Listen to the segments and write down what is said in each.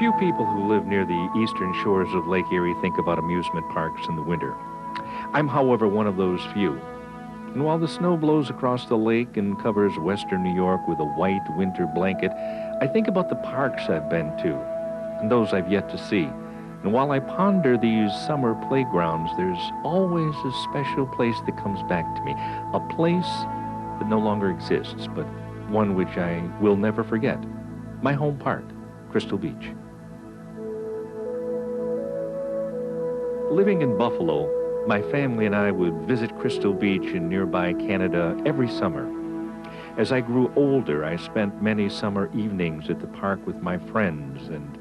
Few people who live near the eastern shores of Lake Erie think about amusement parks in the winter. I'm, however, one of those few. And while the snow blows across the lake and covers western New York with a white winter blanket, I think about the parks I've been to and those I've yet to see. And while I ponder these summer playgrounds, there's always a special place that comes back to me, a place that no longer exists, but one which I will never forget, my home park, Crystal Beach. Living in Buffalo, my family and I would visit Crystal Beach in nearby Canada every summer. As I grew older, I spent many summer evenings at the park with my friends, and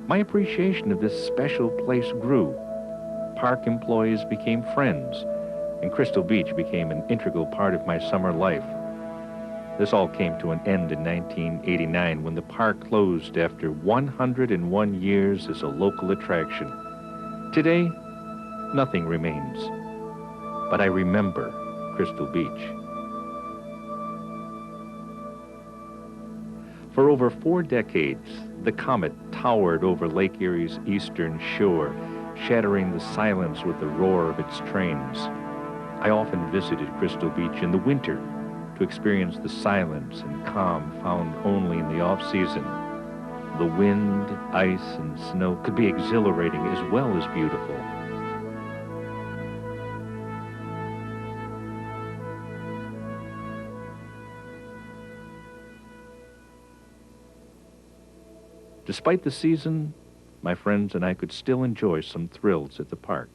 my appreciation of this special place grew. Park employees became friends, and Crystal Beach became an integral part of my summer life. This all came to an end in 1989 when the park closed after 101 years as a local attraction. Today, nothing remains, but I remember Crystal Beach. For over 4 decades, the Comet towered over Lake Erie's eastern shore, shattering the silence with the roar of its trains. I often visited Crystal Beach in the winter to experience the silence and calm found only in the off-season. The wind, ice, and snow could be exhilarating as well as beautiful. Despite the season, my friends and I could still enjoy some thrills at the park.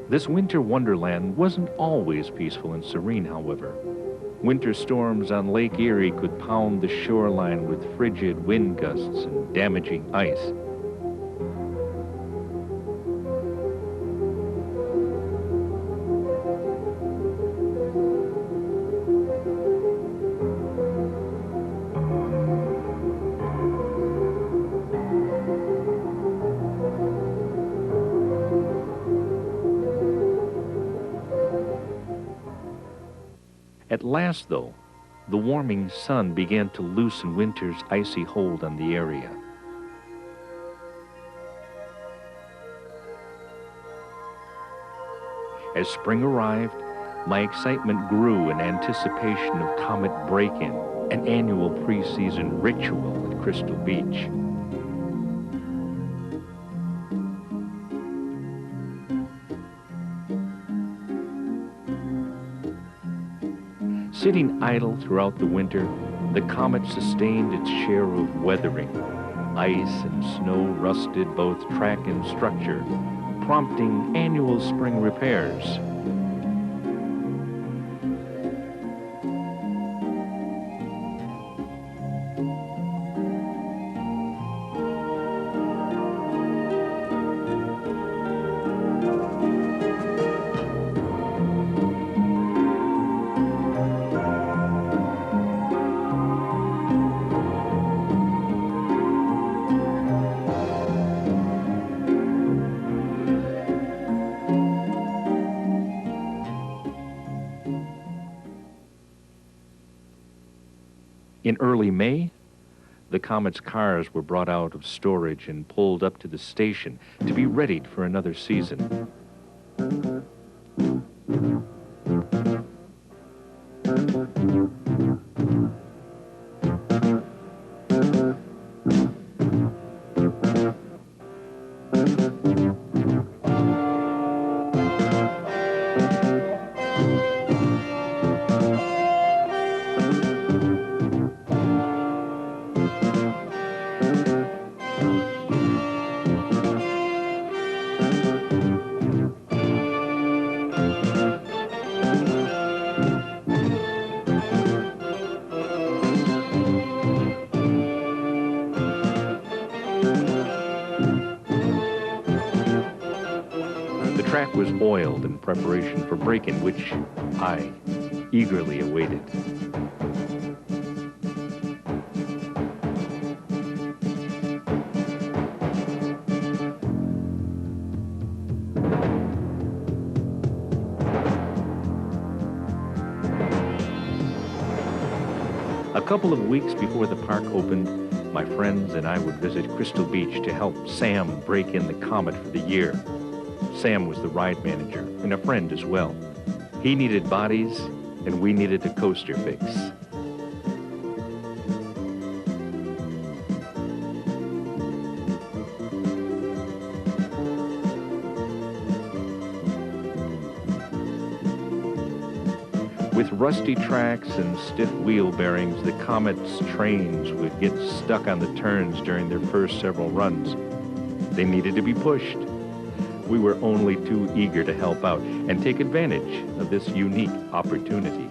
This winter wonderland wasn't always peaceful and serene, however. Winter storms on Lake Erie could pound the shoreline with frigid wind gusts and damaging ice. At last, though, the warming sun began to loosen winter's icy hold on the area. As spring arrived, my excitement grew in anticipation of Comet Break-In, an annual pre-season ritual at Crystal Beach. Sitting idle throughout the winter, the Comet sustained its share of weathering. Ice and snow rusted both track and structure, prompting annual spring repairs. In early May, the Comet's cars were brought out of storage and pulled up to the station to be readied for another season. track was oiled in preparation for break-in, which I eagerly awaited. A couple of weeks before the park opened, my friends and I would visit Crystal Beach to help Sam break in the Comet for the year. Sam was the ride manager and a friend as well. He needed bodies, and we needed a coaster fix. With rusty tracks and stiff wheel bearings, the Comet's trains would get stuck on the turns during their first several runs. They needed to be pushed. We were only too eager to help out and take advantage of this unique opportunity.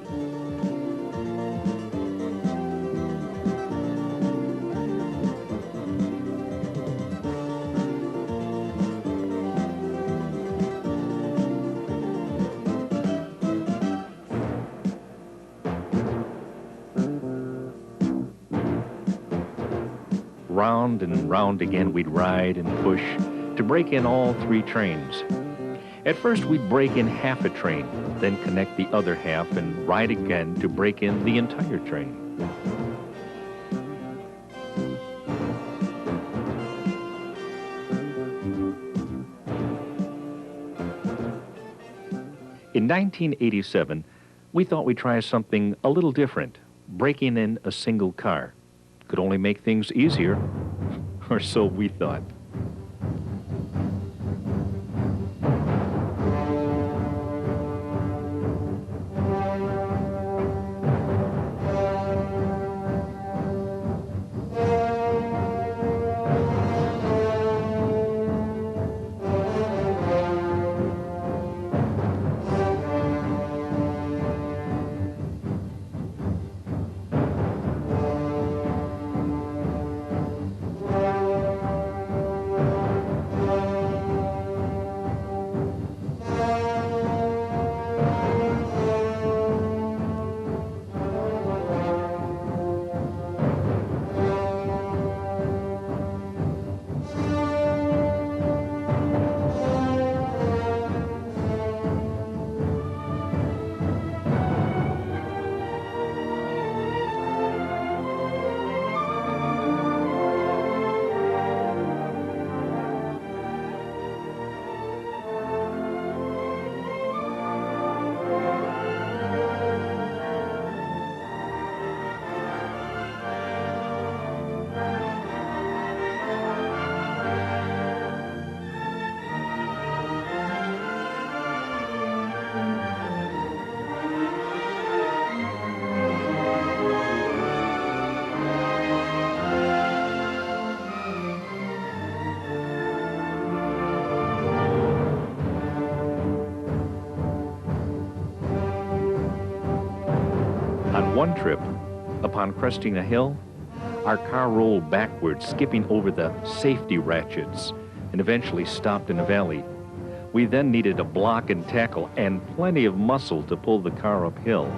Round and round again we'd ride and push to break in all three trains. At first we'd break in half a train, then connect the other half and ride again to break in the entire train. In 1987, we thought we'd try something a little different, breaking in a single car. Could only make things easier, or so we thought. On one trip, upon cresting a hill, our car rolled backwards, skipping over the safety ratchets, and eventually stopped in a valley. We then needed a block and tackle and plenty of muscle to pull the car uphill.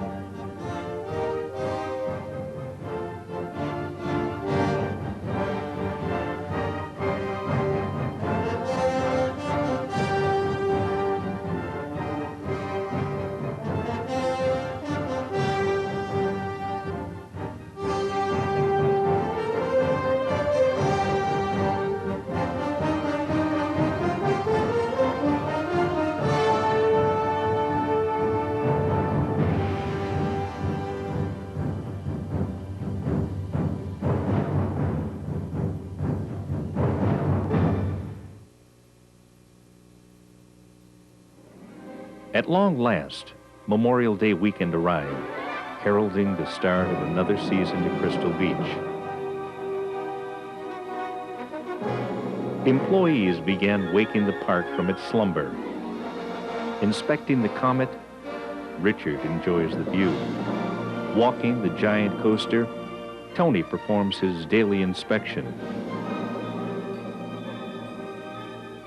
At long last, Memorial Day weekend arrived, heralding the start of another season to Crystal Beach. Employees began waking the park from its slumber. Inspecting the Comet, Richard enjoys the view. Walking the giant coaster, Tony performs his daily inspection.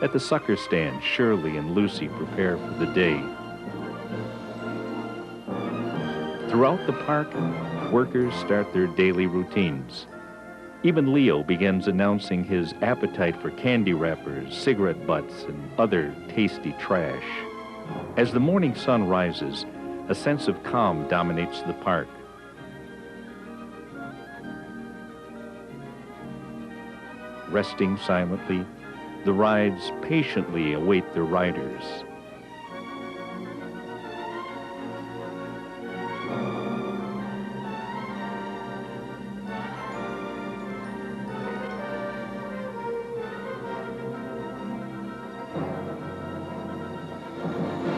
At the sucker stand, Shirley and Lucy prepare for the day. Throughout the park, workers start their daily routines. Even Leo begins announcing his appetite for candy wrappers, cigarette butts, and other tasty trash. As the morning sun rises, a sense of calm dominates the park. Resting silently, the rides patiently await their riders.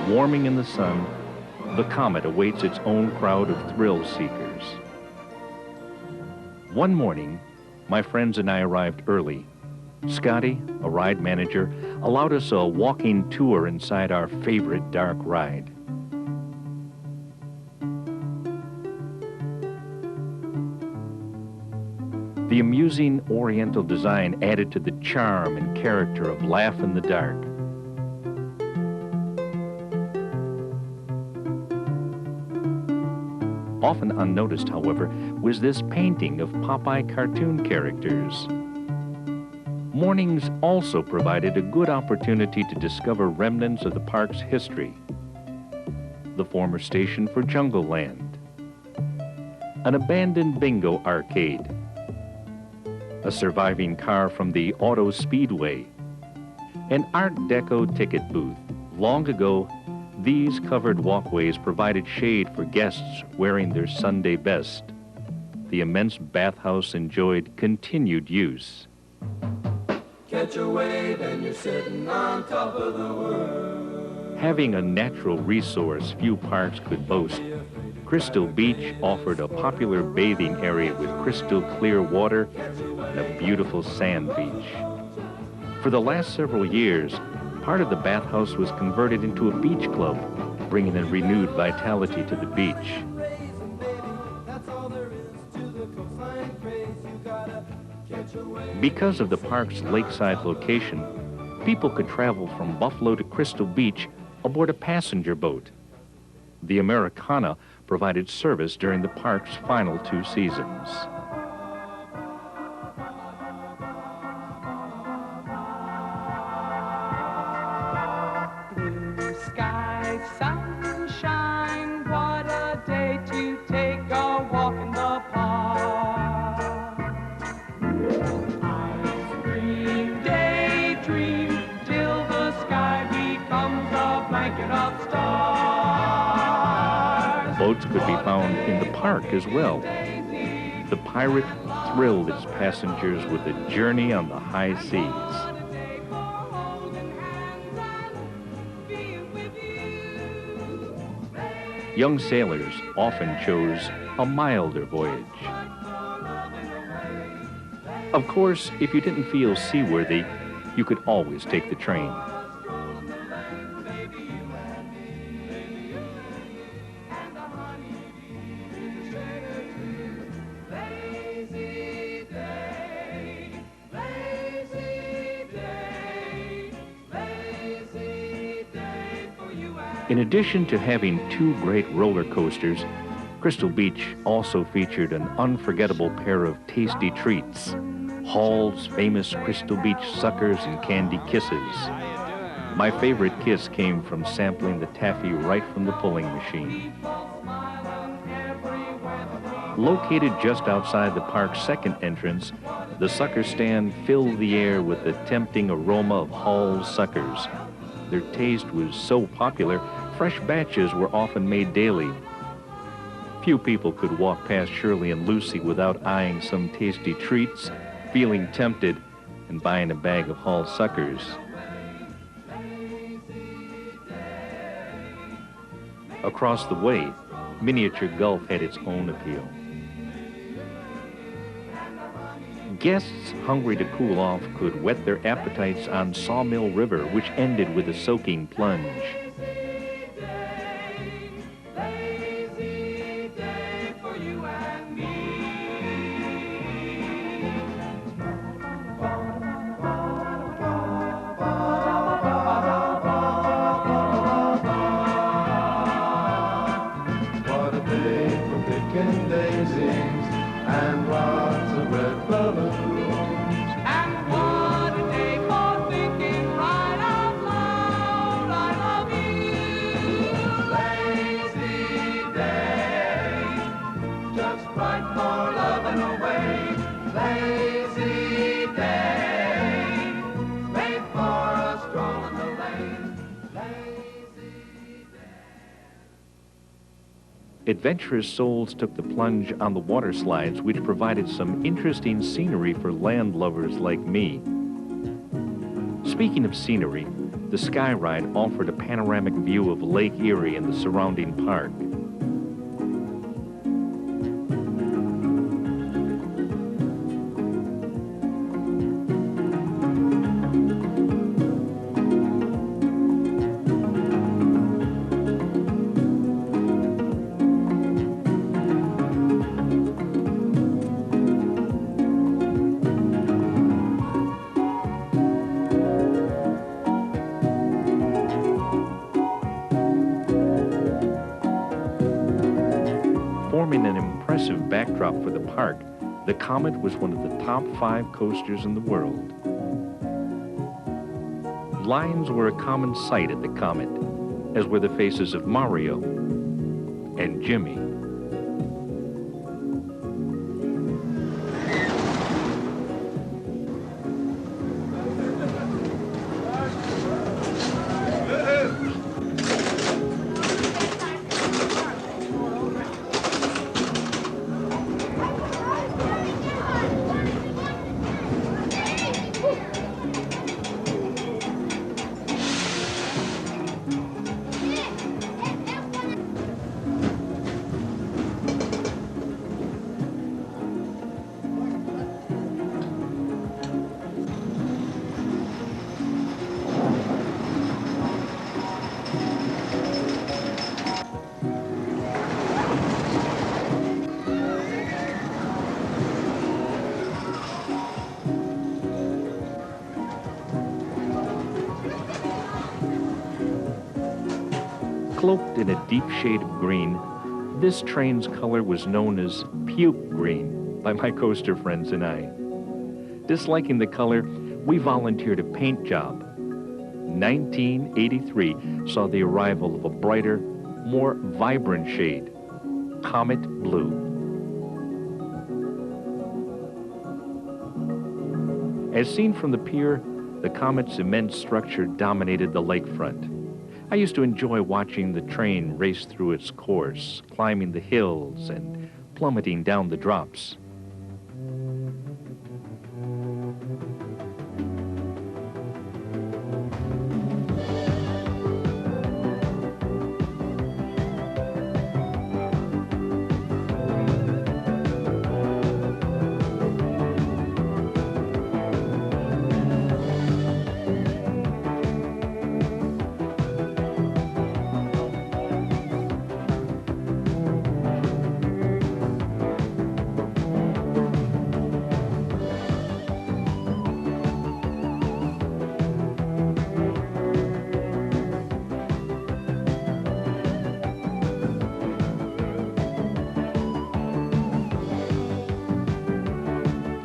Warming in the sun, the Comet awaits its own crowd of thrill seekers. One morning, my friends and I arrived early. Scotty, a ride manager, allowed us a walking tour inside our favorite dark ride. The amusing Oriental design added to the charm and character of Laugh in the Dark. Often unnoticed, however, was this painting of Popeye cartoon characters. Mornings also provided a good opportunity to discover remnants of the park's history. The former station for Jungle Land, an abandoned bingo arcade, a surviving car from the Auto Speedway, an Art Deco ticket booth. Long ago, these covered walkways provided shade for guests wearing their Sunday best. The immense bathhouse enjoyed continued use. Catch a wave and you're sitting on top of the world. Having a natural resource few parks could boast, Crystal Beach offered a popular bathing area with crystal clear water and a beautiful sand beach. For the last several years, part of the bathhouse was converted into a beach club, bringing a renewed vitality to the beach. Because of the park's lakeside location, people could travel from Buffalo to Crystal Beach aboard a passenger boat. The Americana provided service during the park's final 2 seasons. Blue sky, sunshine, what a day to take a walk in the park. Ice cream, daydream, till the sky becomes a blanket of stars. Boats could be found in the park as well. The Pirate thrilled its passengers with a journey on the high seas. Young sailors often chose a milder voyage. Of course, if you didn't feel seaworthy, you could always take the train. In addition to having 2 great roller coasters, Crystal Beach also featured an unforgettable pair of tasty treats, Hall's famous Crystal Beach suckers and candy kisses. My favorite kiss came from sampling the taffy right from the pulling machine. Located just outside the park's second entrance, the sucker stand filled the air with the tempting aroma of Hall's suckers. Their taste was so popular, fresh batches were often made daily. Few people could walk past Shirley and Lucy without eyeing some tasty treats, feeling tempted, and buying a bag of Hall suckers. Across the way, Miniature Gulf had its own appeal. Guests hungry to cool off could whet their appetites on Sawmill River, which ended with a soaking plunge. day, lazy day. Made for a stroll in the lane, lazy day. Adventurous souls took the plunge on the water slides, which provided some interesting scenery for land lovers like me. Speaking of scenery, the Sky Ride offered a panoramic view of Lake Erie and the surrounding park. Forming an impressive backdrop for the park, the Comet was one of the top 5 coasters in the world. Lions were a common sight at the Comet, as were the faces of Mario and Jimmy. Cloaked in a deep shade of green, this train's color was known as puke green by my coaster friends and I. Disliking the color, we volunteered a paint job. 1983 saw the arrival of a brighter, more vibrant shade, Comet Blue. As seen from the pier, the Comet's immense structure dominated the lakefront. I used to enjoy watching the train race through its course, climbing the hills and plummeting down the drops.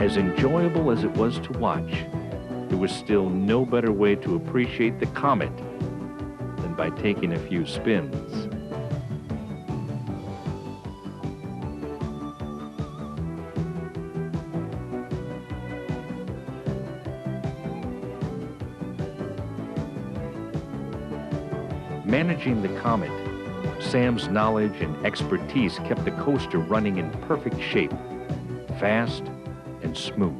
As enjoyable as it was to watch, there was still no better way to appreciate the Comet than by taking a few spins. Managing the Comet, Sam's knowledge and expertise kept the coaster running in perfect shape, fast and smooth.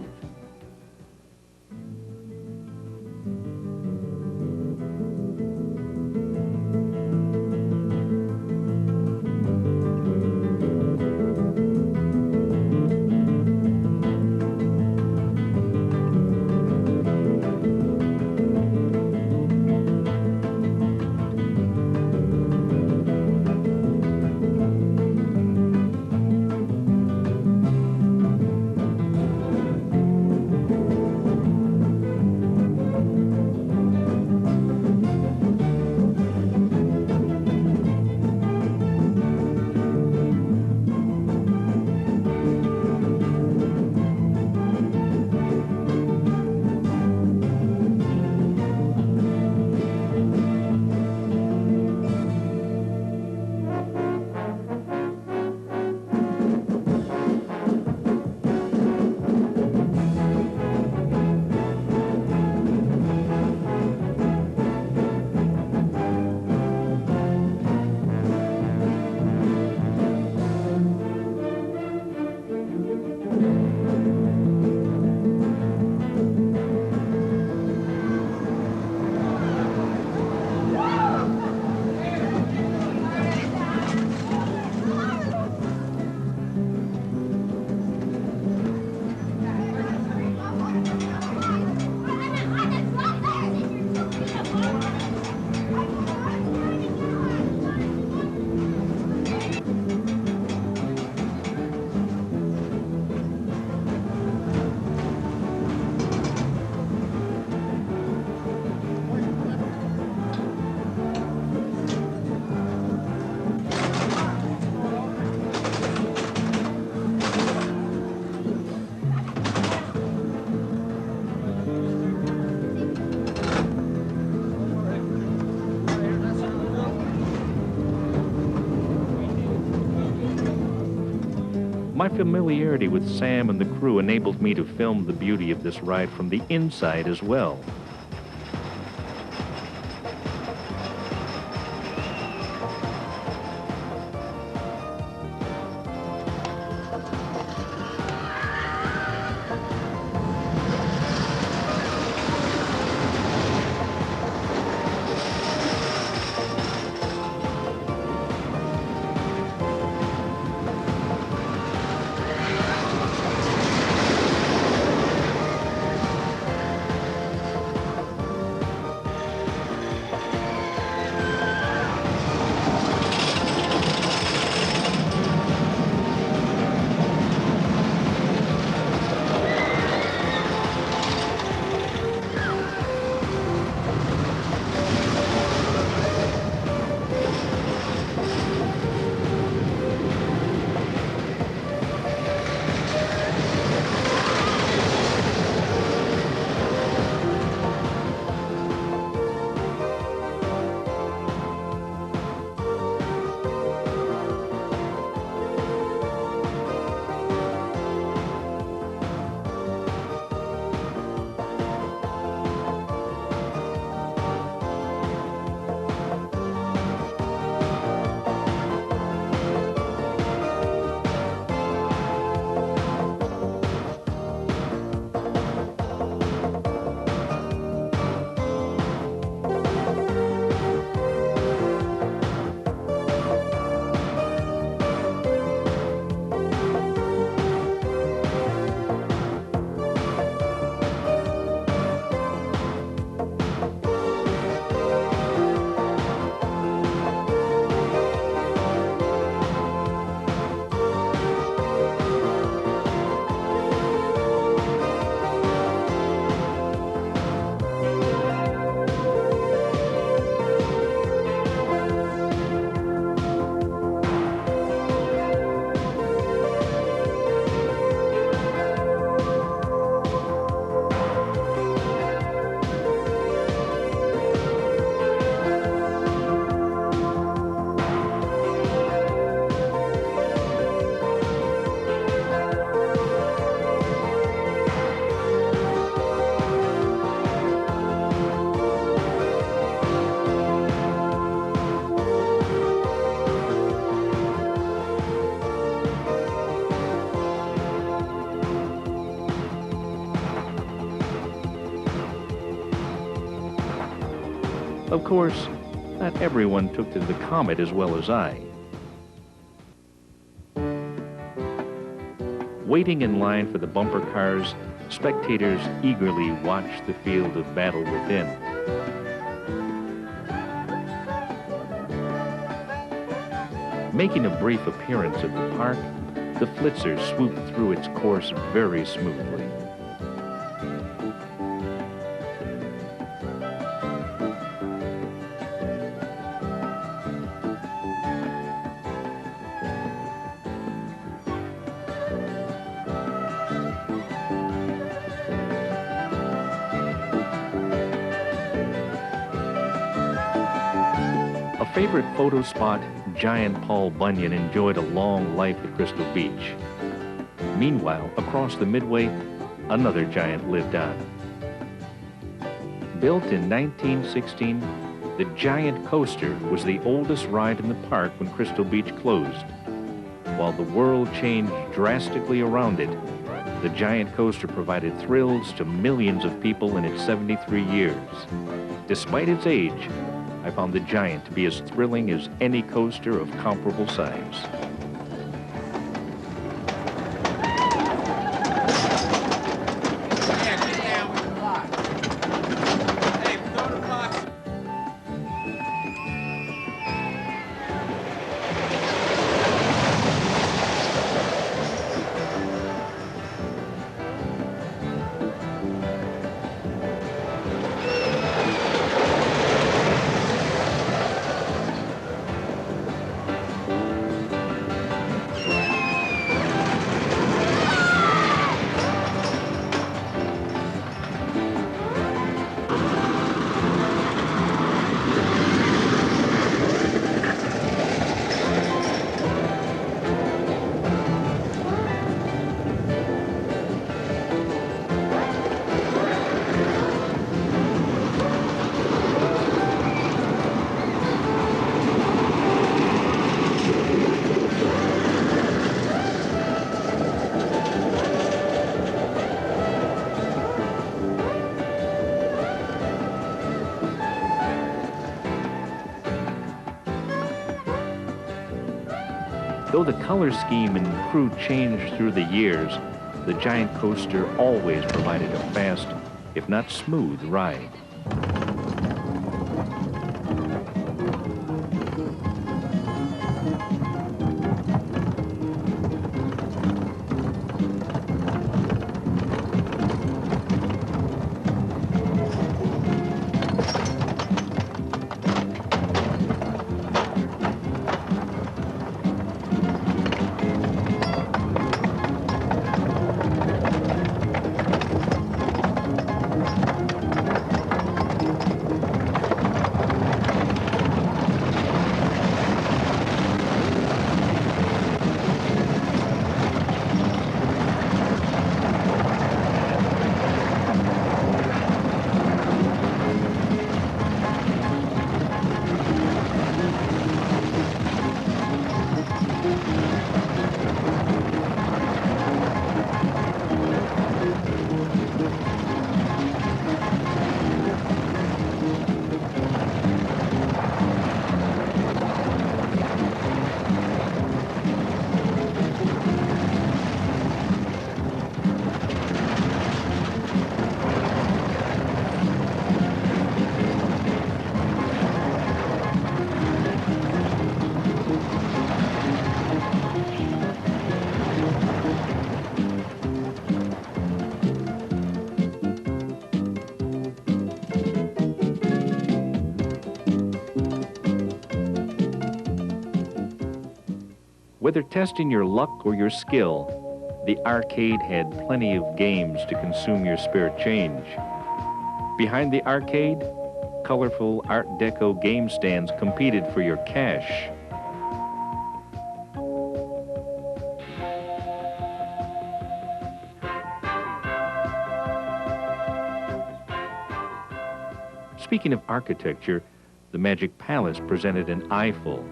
My familiarity with Sam and the crew enabled me to film the beauty of this ride from the inside as well. Of course, not everyone took to the Comet as well as I. Waiting in line for the bumper cars, spectators eagerly watched the field of battle within. Making a brief appearance at the park, the Flitzer swooped through its course very smoothly. A favorite photo spot, giant Paul Bunyan enjoyed a long life at Crystal Beach. Meanwhile, across the Midway, another giant lived on. Built in 1916, the Giant Coaster was the oldest ride in the park when Crystal Beach closed. While the world changed drastically around it, the Giant Coaster provided thrills to millions of people in its 73 years. Despite its age, I found the Giant to be as thrilling as any coaster of comparable size. Though the color scheme and crew changed through the years, the giant coaster always provided a fast, if not smooth, ride. Whether testing your luck or your skill, the arcade had plenty of games to consume your spare change. Behind the arcade, colorful Art Deco game stands competed for your cash. Speaking of architecture, the Magic Palace presented an eyeful.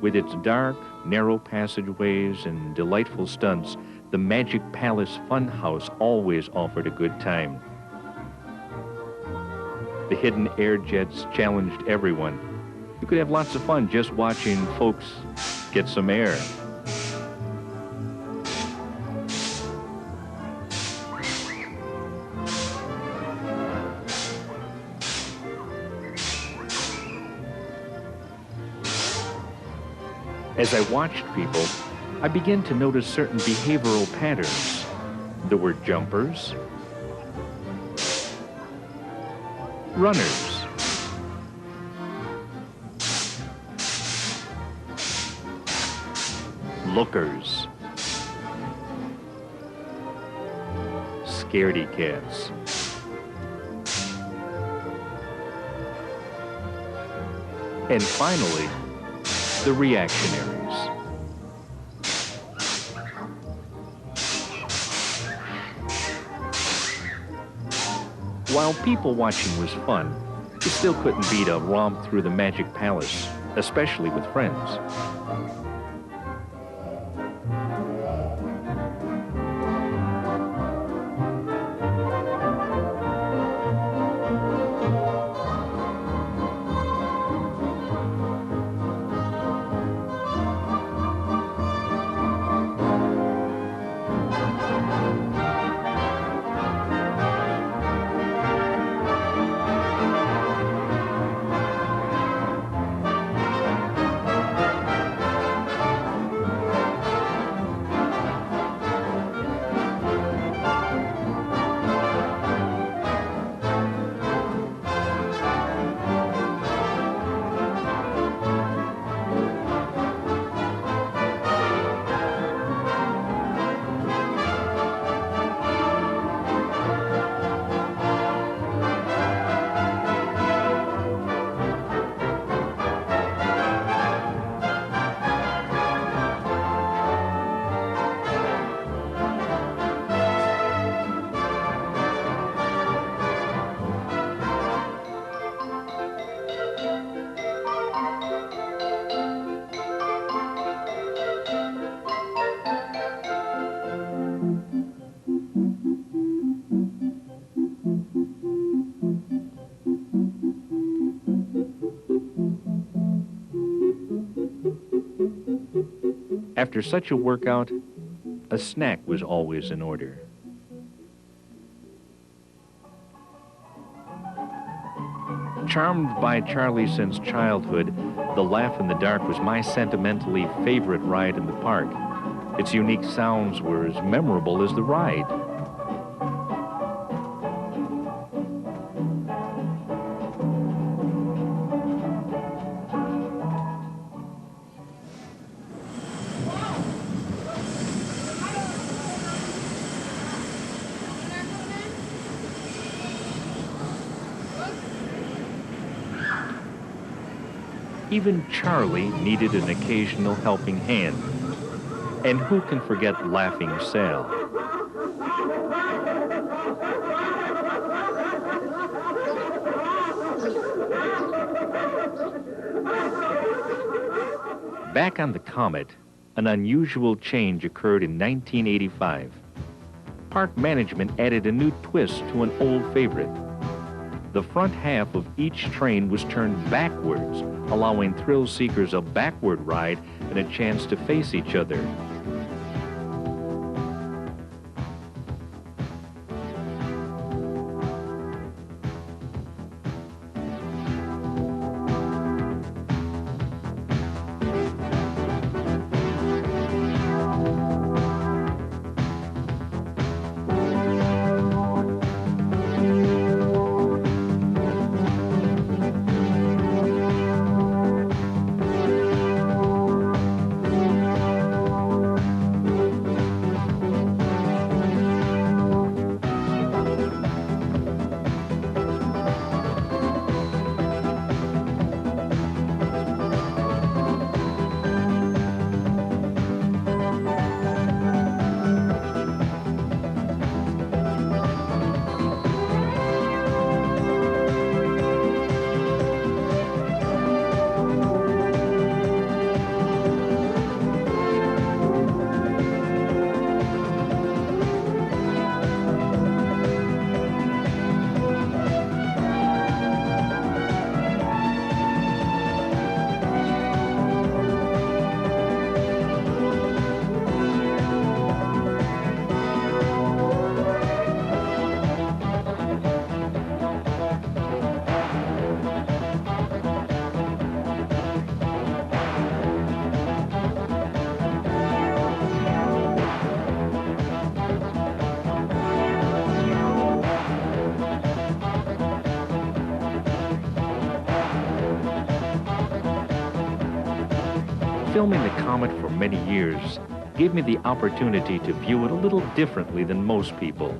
With its dark, narrow passageways and delightful stunts, the Magic Palace Funhouse always offered a good time. The hidden air jets challenged everyone. You could have lots of fun just watching folks get some air. As I watched people, I began to notice certain behavioral patterns. There were jumpers, runners, lookers, scaredy cats, and finally, the reactionaries. While people watching was fun, it still couldn't beat a romp through the Magic Palace, especially with friends. After such a workout, a snack was always in order. Charmed by Charlie since childhood, the Laugh in the Dark was my sentimentally favorite ride in the park. Its unique sounds were as memorable as the ride. Even Charlie needed an occasional helping hand. And who can forget Laughing Sal? Back on the Comet, an unusual change occurred in 1985. Park management added a new twist to an old favorite. The front half of each train was turned backwards, allowing thrill seekers a backward ride and a chance to face each other. Filming the Comet for many years gave me the opportunity to view it a little differently than most people.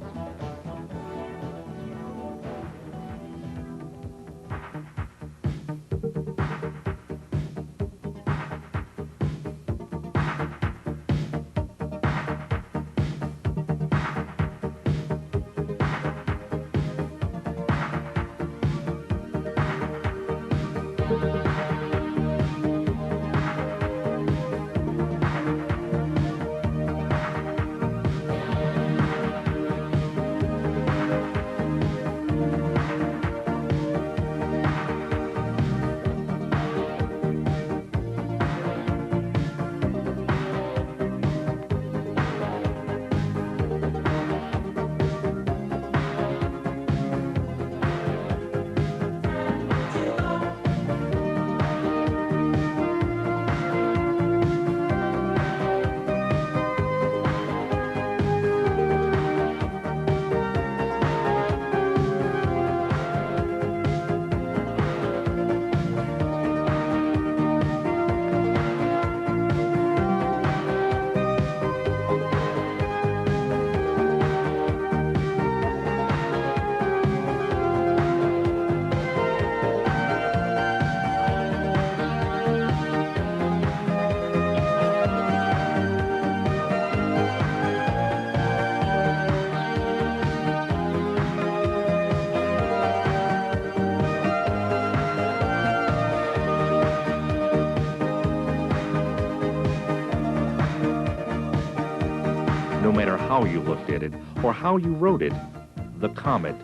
No matter how you looked at it or how you wrote it, the Comet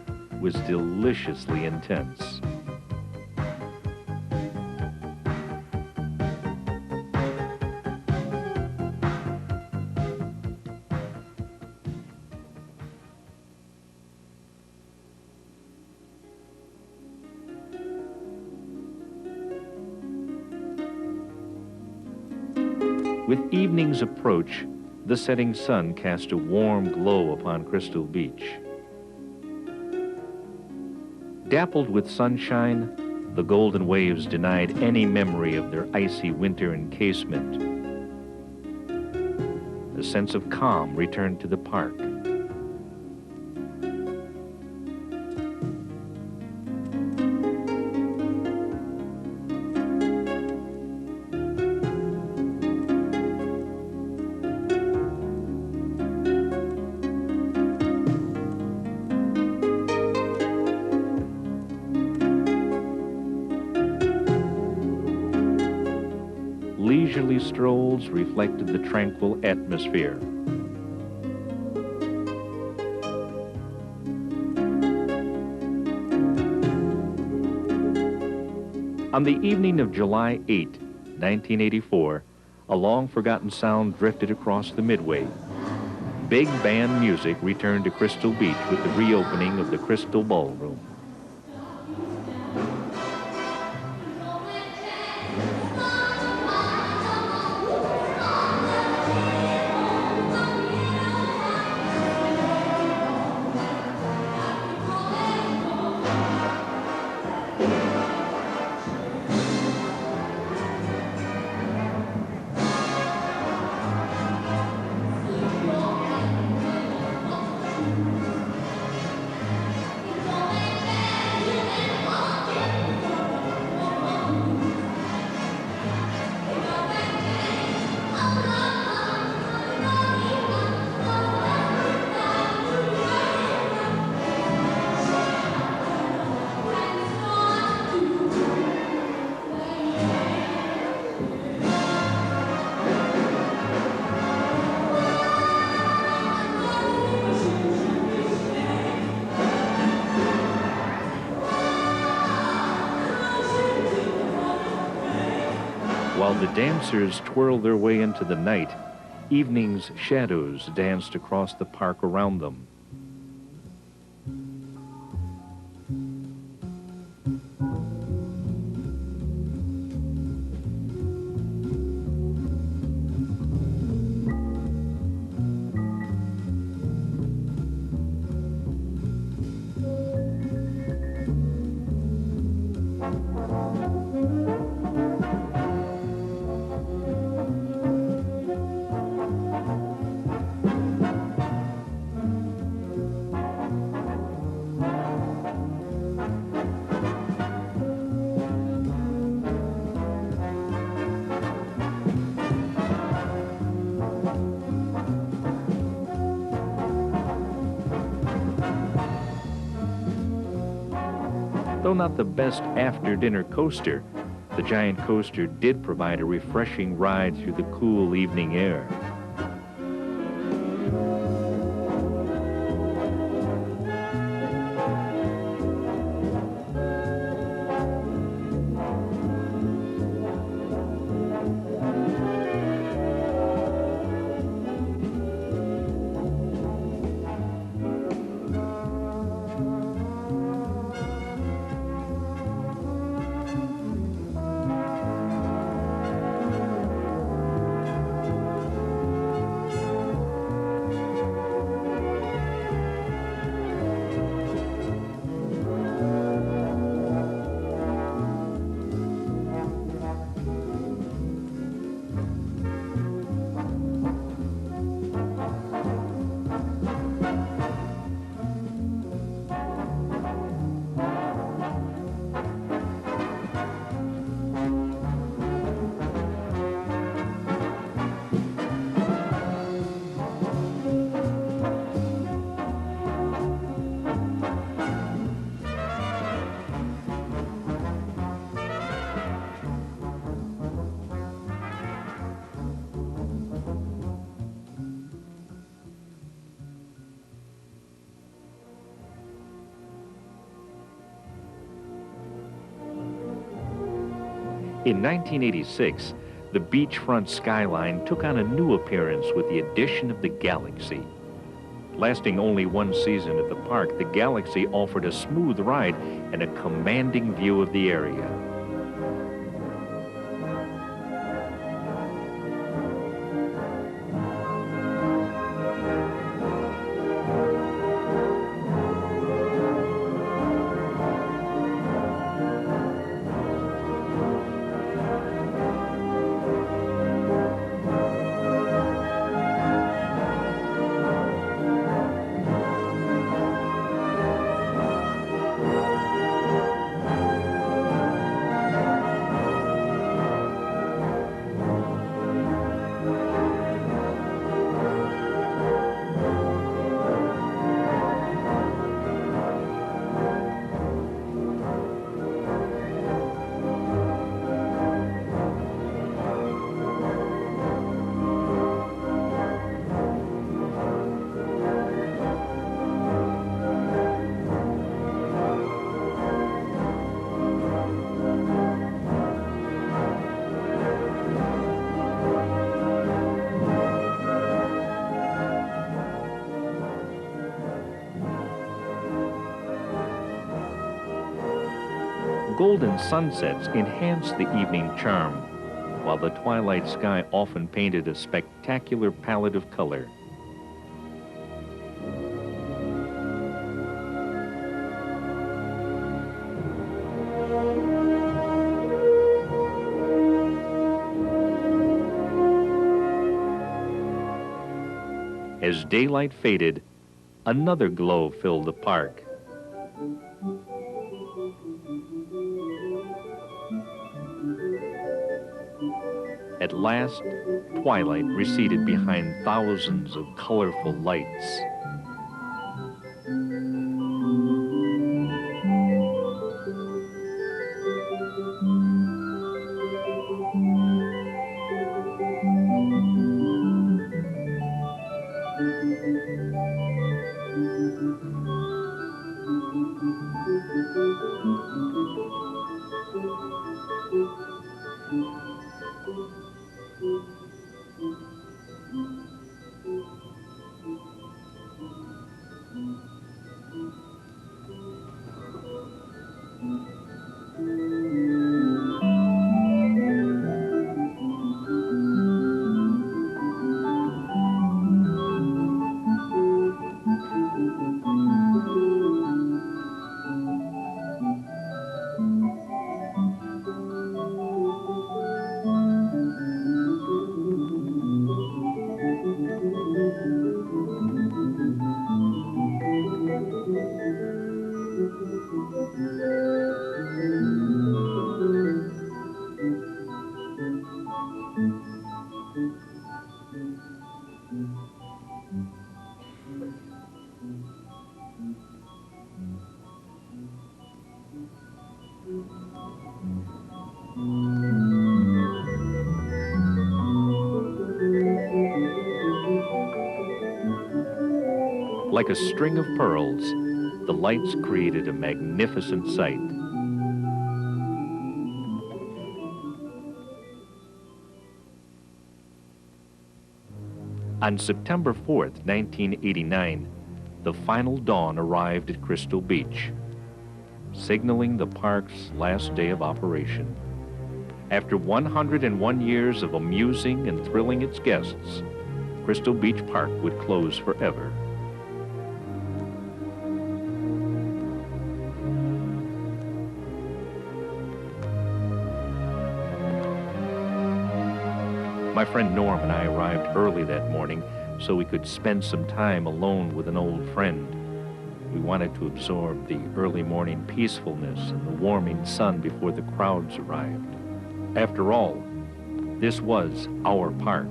was deliciously intense. With evening's approach, the setting sun cast a warm glow upon Crystal Beach. Dappled with sunshine, the golden waves denied any memory of their icy winter encasement. A sense of calm returned to the park. Leisurely strolls reflected the tranquil atmosphere. On the evening of July 8, 1984, a long-forgotten sound drifted across the Midway. Big band music returned to Crystal Beach with the reopening of the Crystal Ballroom. While the dancers twirled their way into the night, evening's shadows danced across the park around them. Though not the best after-dinner coaster, the giant coaster did provide a refreshing ride through the cool evening air. In 1986, the beachfront skyline took on a new appearance with the addition of the Galaxy. Lasting only one season at the park, the Galaxy offered a smooth ride and a commanding view of the area. golden sunsets enhanced the evening charm, while the twilight sky often painted a spectacular palette of color. As daylight faded, another glow filled the park. At last, twilight receded behind thousands of colorful lights. Like a string of pearls, the lights created a magnificent sight. On September 4th, 1989, the final dawn arrived at Crystal Beach, signaling the park's last day of operation. After 101 years of amusing and thrilling its guests, Crystal Beach Park would close forever. My friend Norm and I arrived early that morning so we could spend some time alone with an old friend. We wanted to absorb the early morning peacefulness and the warming sun before the crowds arrived. After all, this was our park,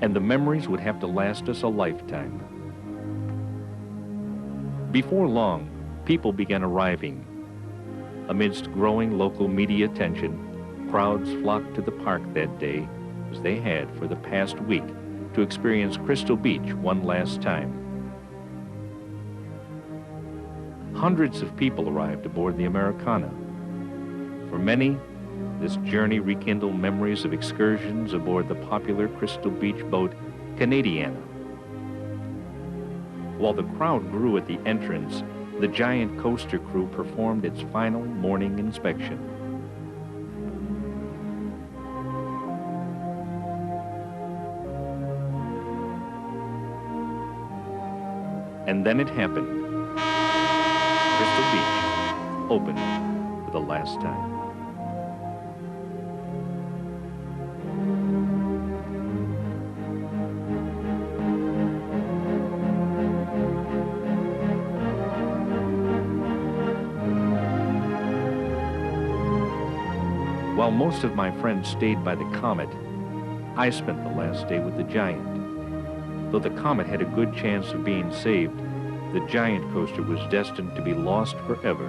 and the memories would have to last us a lifetime. Before long, people began arriving. Amidst growing local media attention, crowds flocked to the park that day, as they had for the past week, to experience Crystal Beach one last time. Hundreds of people arrived aboard the Americana. For many, this journey rekindled memories of excursions aboard the popular Crystal Beach boat Canadiana. While the crowd grew at the entrance, the giant coaster crew performed its final morning inspection. And then it happened. Crystal Beach opened for the last time. While most of my friends stayed by the Comet, I spent the last day with the Giant. Though the Comet had a good chance of being saved, the Giant coaster was destined to be lost forever.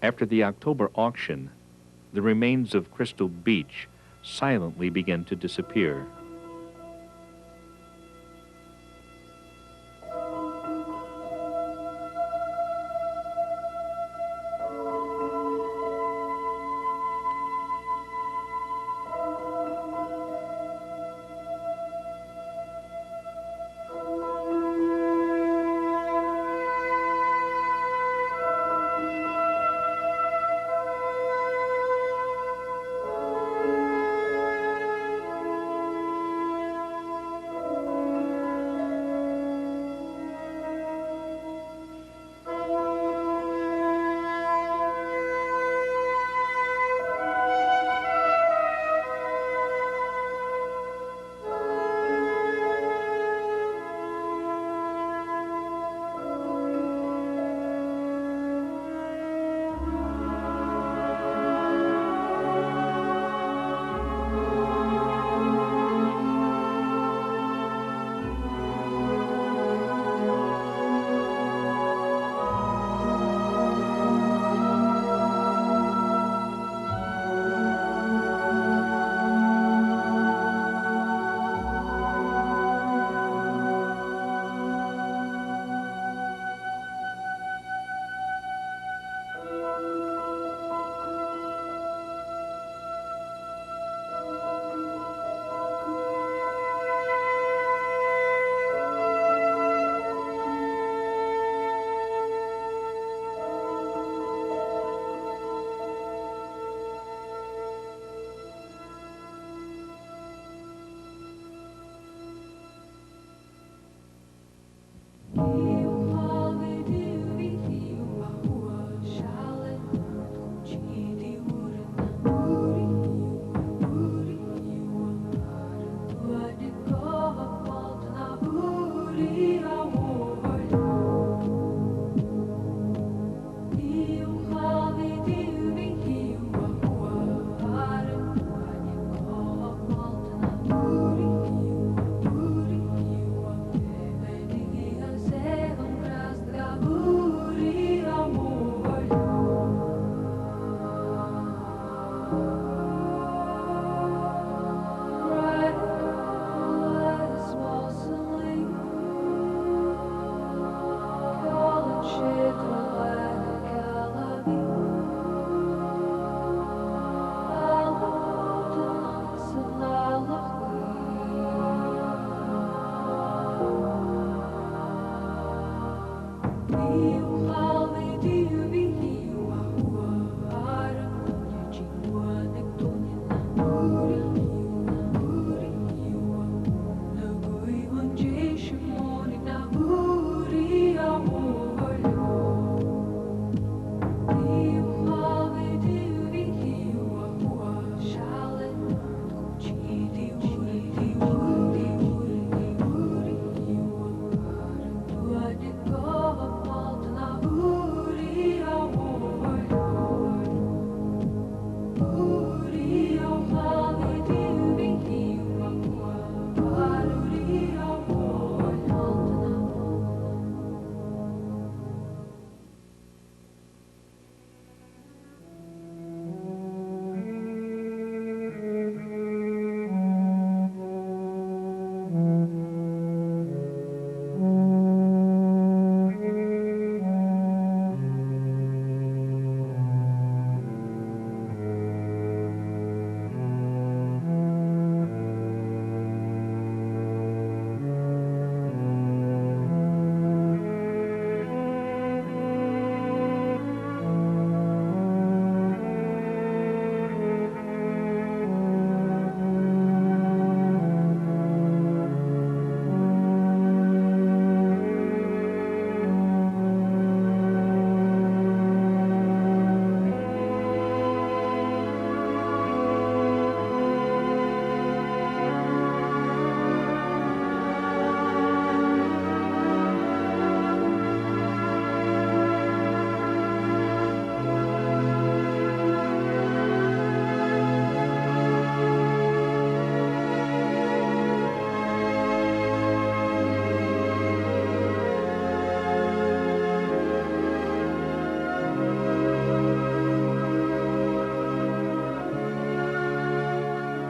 After the October auction, the remains of Crystal Beach silently began to disappear.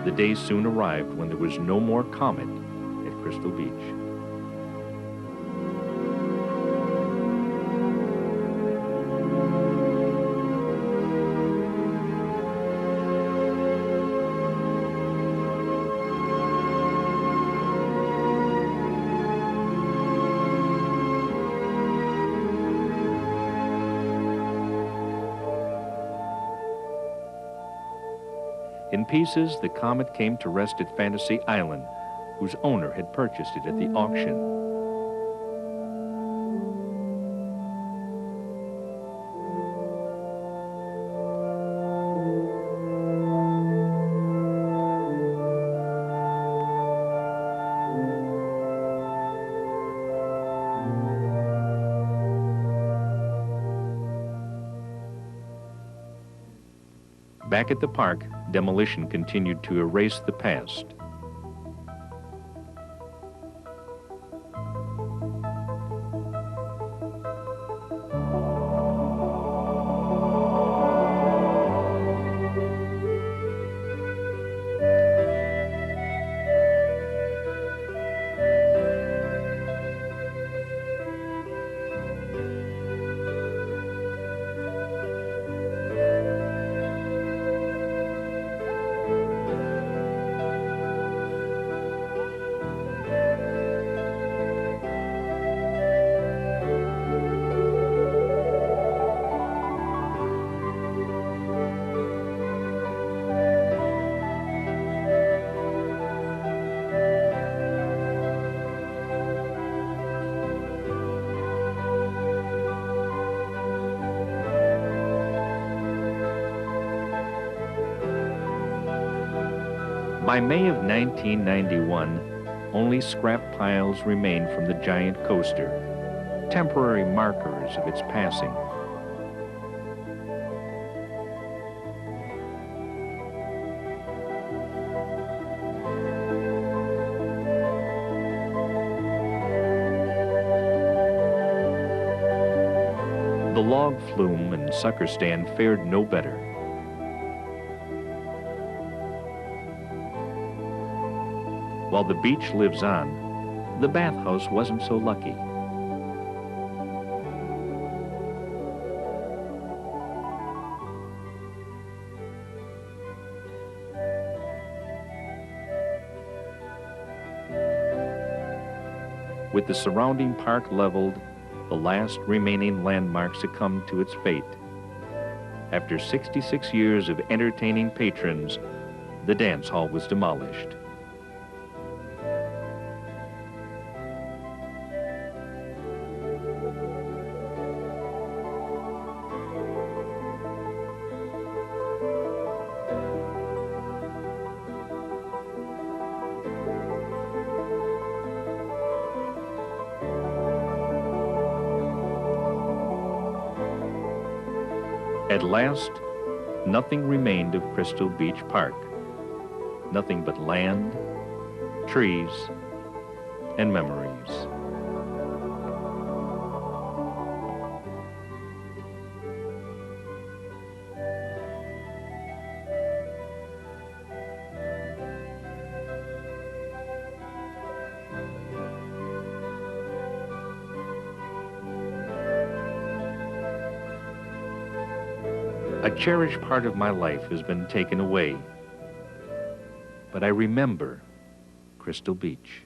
the day soon arrived when there was no more comet at Crystal Beach. In pieces, the comet came to rest at Fantasy Island, whose owner had purchased it at the auction. Back at the park, demolition continued to erase the past. By May of 1991, only scrap piles remained from the giant coaster, temporary markers of its passing. The log flume and sucker stand fared no better. While the beach lives on, the bathhouse wasn't so lucky. With the surrounding park leveled, the last remaining landmark succumbed to its fate. After 66 years of entertaining patrons, the dance hall was demolished. At last, nothing remained of Crystal Beach Park. Nothing but land, trees, and memories. A cherished part of my life has been taken away, but I remember Crystal Beach.